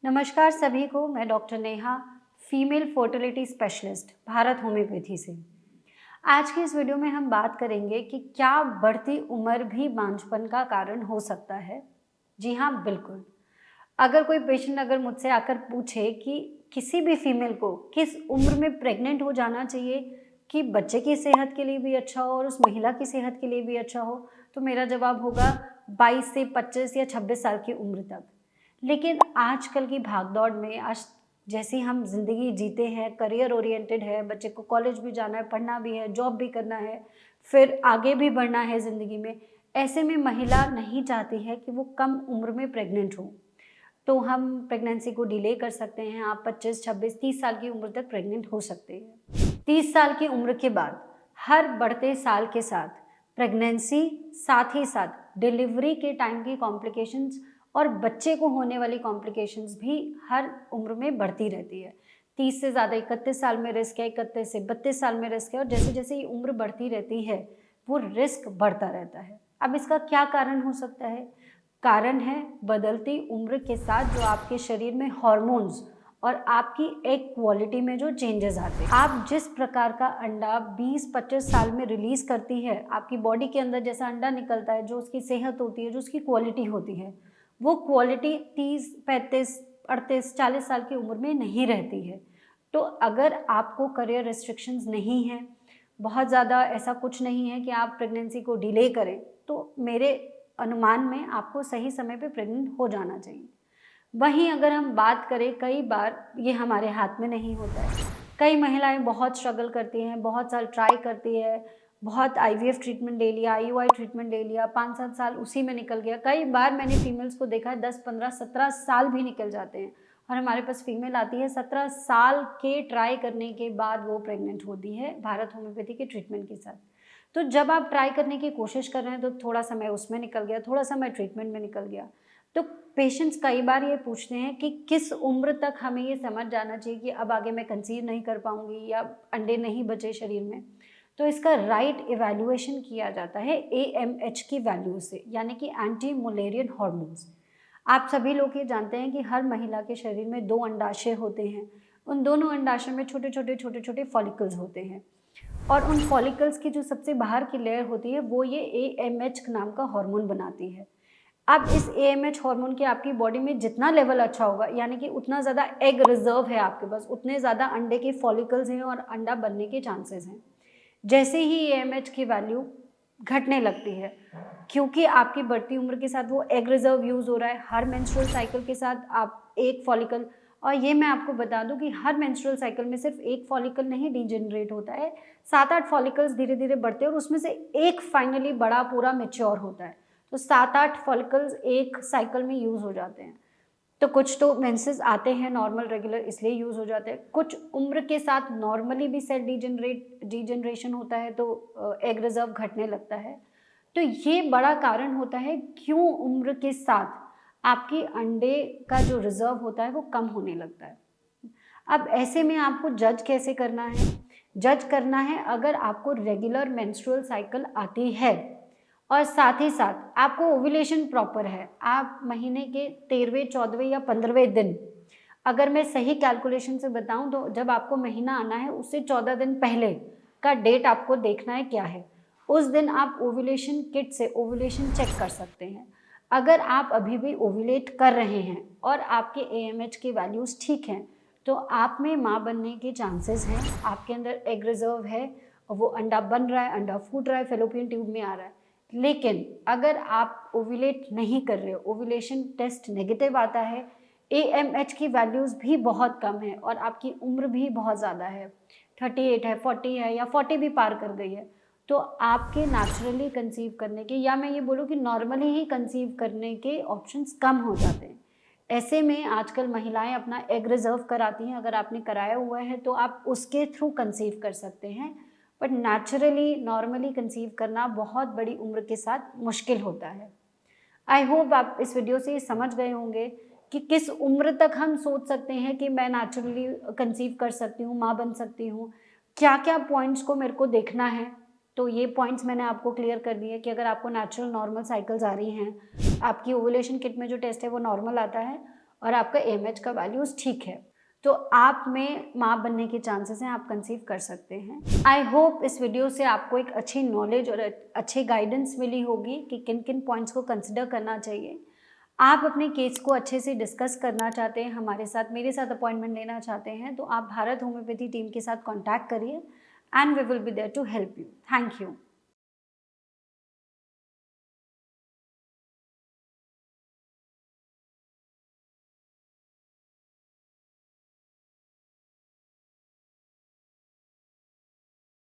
नमस्कार सभी को। मैं doctor Neha, female fertility specialist, Bharat homeopathy से। आज की इस वीडियो में हम बात करेंगे कि क्या बढ़ती उम्र भी बांझपन का कारण हो सकता है। जी हाँ, बिल्कुल। अगर कोई पेशेंट अगर मुझसे आकर पूछे कि किसी भी फीमेल को किस उम्र में प्रेग्नेंट हो जाना चाहिए कि बच्चे की सेहत के लिए भी अच्छा हो और उस महिला की सेहत के लिए भी अच्छा हो, तो मेरा जवाब होगा 22 से 25 या 26 साल की उम्र तक। लेकिन आजकल की भागदौड़ में आज जैसी हम ज़िंदगी जीते हैं, करियर ओरिएंटेड है, बच्चे को कॉलेज भी जाना है, पढ़ना भी है, जॉब भी करना है, फिर आगे भी बढ़ना है ज़िंदगी में। ऐसे में महिला नहीं चाहती है कि वो कम उम्र में प्रेग्नेंट हो। तो हम प्रेगनेंसी को डिले कर सकते हैं। आप 25, 26, 30 साल की उम्र तक प्रेग्नेंट हो सकते हैं। 30 साल की उम्र के बाद हर बढ़ते साल के साथ प्रेगनेंसी, साथ ही साथ डिलीवरी के टाइम की कॉम्प्लिकेशंस और बच्चे को होने वाली कॉम्प्लिकेशंस भी हर उम्र में बढ़ती रहती है। 30 से ज़्यादा 31 साल में रिस्क है, 31 से 32 साल में रिस्क है, और जैसे जैसे ये उम्र बढ़ती रहती है वो रिस्क बढ़ता रहता है। अब इसका क्या कारण हो सकता है? कारण है बदलती उम्र के साथ जो आपके शरीर में हॉर्मोन्स और आपकी एग क्वालिटी में जो चेंजेस आते हैं। आप जिस प्रकार का अंडा 20-25 साल में रिलीज करती है, आपकी बॉडी के अंदर जैसा अंडा निकलता है, जो उसकी सेहत होती है, जो उसकी क्वालिटी होती है, वो क्वालिटी 30, 35, 38, 40 साल की उम्र में नहीं रहती है। तो अगर आपको करियर रिस्ट्रिक्शंस नहीं हैं, बहुत ज़्यादा ऐसा कुछ नहीं है कि आप प्रेगनेंसी को डिले करें, तो मेरे अनुमान में आपको सही समय पे प्रेग्नेंट हो जाना चाहिए। वहीं अगर हम बात करें, कई बार ये हमारे हाथ में नहीं होता है। कई महिलाएं बहुत स्ट्रगल करती हैं, बहुत साल ट्राई करती है, बहुत आईवीएफ ट्रीटमेंट ले लिया, आईयूआई ट्रीटमेंट ले लिया, 5-7 साल उसी में निकल गया। कई बार मैंने फीमेल्स को देखा है 10, 15, 17 साल भी निकल जाते हैं, और हमारे पास फीमेल आती है 17 साल के ट्राई करने के बाद वो प्रेग्नेंट होती है भारत होम्योपैथी के ट्रीटमेंट के साथ। तो जब आप ट्राई करने की कोशिश कर रहे हैं तो थोड़ा समय उसमें निकल गया, थोड़ा समय ट्रीटमेंट में निकल गया। तो पेशेंट्स कई बार ये पूछते हैं कि किस उम्र तक हमें ये समझ जाना चाहिए कि अब आगे मैं कंसीव नहीं कर पाऊंगी या अंडे नहीं बचे शरीर में। तो इसका राइट इवैल्यूएशन किया जाता है एएमएच की वैल्यू से, यानी कि एंटी मुलेरियन हॉर्मोन्स। आप सभी लोग ये जानते हैं कि हर महिला के शरीर में 2 अंडाशय होते हैं। उन दोनों अंडाशय में छोटे छोटे फॉलिकल्स होते हैं, और उन फॉलिकल्स की जो सबसे बाहर की लेयर होती है वो ये एएमएच नाम का हार्मोन बनाती है। अब इस एएमएच हार्मोन के आपकी बॉडी में जितना लेवल अच्छा होगा, यानी कि उतना ज़्यादा एग रिजर्व है आपके पास, उतने ज़्यादा अंडे के फॉलिकल्स हैं और अंडा बनने के चांसेस हैं। जैसे ही एएमएच की वैल्यू घटने लगती है, क्योंकि आपकी बढ़ती उम्र के साथ वो एग रिजर्व यूज़ हो रहा है, हर मेंस्ट्रुअल साइकिल के साथ आप एक फॉलिकल, और ये मैं आपको बता दूं कि हर मेंस्ट्रुअल साइकिल में सिर्फ एक फॉलिकल नहीं डीजनरेट होता है, 7-8 फॉलिकल्स धीरे धीरे बढ़ते हैं और उसमें से एक फाइनली बड़ा पूरा मेच्योर होता है। तो 7-8 फॉलिकल्स एक साइकिल में यूज़ हो जाते हैं। तो कुछ तो मेंसेस आते हैं नॉर्मल रेगुलर, इसलिए यूज़ हो जाते हैं। कुछ उम्र के साथ नॉर्मली भी सेल डीजनरेशन होता है, तो एग रिजर्व घटने लगता है। तो ये बड़ा कारण होता है क्यों उम्र के साथ आपकी अंडे का जो रिजर्व होता है वो कम होने लगता है। अब ऐसे में आपको जज कैसे करना है? जज करना है अगर आपको रेगुलर मेंस्ट्रुअल साइकिल आती है और साथ ही साथ आपको ओव्यूलेशन प्रॉपर है, आप महीने के 13वें, 14वें या 15वें दिन, अगर मैं सही कैलकुलेशन से बताऊं तो जब आपको महीना आना है उससे 14 दिन पहले का डेट आपको देखना है क्या है। उस दिन आप ओव्यूलेशन किट से ओव्यूलेशन चेक कर सकते हैं। अगर आप अभी भी ओव्यूलेट कर रहे हैं और आपके एएमएच की वैल्यूज़ ठीक हैं, तो आप में माँ बनने के चांसेस हैं, आपके अंदर एग रिजर्व है और वो अंडा बन रहा है, अंडा फूट रहा है, फेलोपियन ट्यूब में आ रहा है। लेकिन अगर आप ओव्यूलेट नहीं कर रहे हो, ओव्यूलेशन टेस्ट नेगेटिव आता है, एएमएच की वैल्यूज़ भी बहुत कम है और आपकी उम्र भी बहुत ज़्यादा है, 38 है, 40 है या 40 भी पार कर गई है, तो आपके नेचुरली कंसीव करने के, या मैं ये बोलूँ कि नॉर्मली ही कंसीव करने के ऑप्शंस कम हो जाते हैं। ऐसे में आजकल महिलाएं अपना एग रिजर्व कराती हैं। अगर आपने कराया हुआ है तो आप उसके थ्रू कंसीव कर सकते हैं, बट नेचुरली नॉर्मली कंसीव करना बहुत बड़ी उम्र के साथ मुश्किल होता है। आई होप आप इस वीडियो से ये समझ गए होंगे कि किस उम्र तक हम सोच सकते हैं कि मैं नेचुरली कंसीव कर सकती हूँ, माँ बन सकती हूँ, क्या क्या पॉइंट्स को मेरे को देखना है। तो ये पॉइंट्स मैंने आपको क्लियर कर दिए कि अगर आपको नेचुरल नॉर्मल साइकिल्स आ रही हैं, आपकी ओवुलेशन किट में जो टेस्ट है वो नॉर्मल आता है, और आपका AMH का वैल्यूज़ ठीक है, तो आप में माँ बनने के चांसेस हैं, आप कंसीव कर सकते हैं। आई होप इस वीडियो से आपको एक अच्छी नॉलेज और अच्छी गाइडेंस मिली होगी कि किन किन पॉइंट्स को कंसिडर करना चाहिए। आप अपने केस को अच्छे से डिस्कस करना चाहते हैं हमारे साथ, मेरे साथ अपॉइंटमेंट लेना चाहते हैं, तो आप भारत होम्योपैथी टीम के साथ कॉन्टैक्ट करिए and we will be there to help you. Thank you.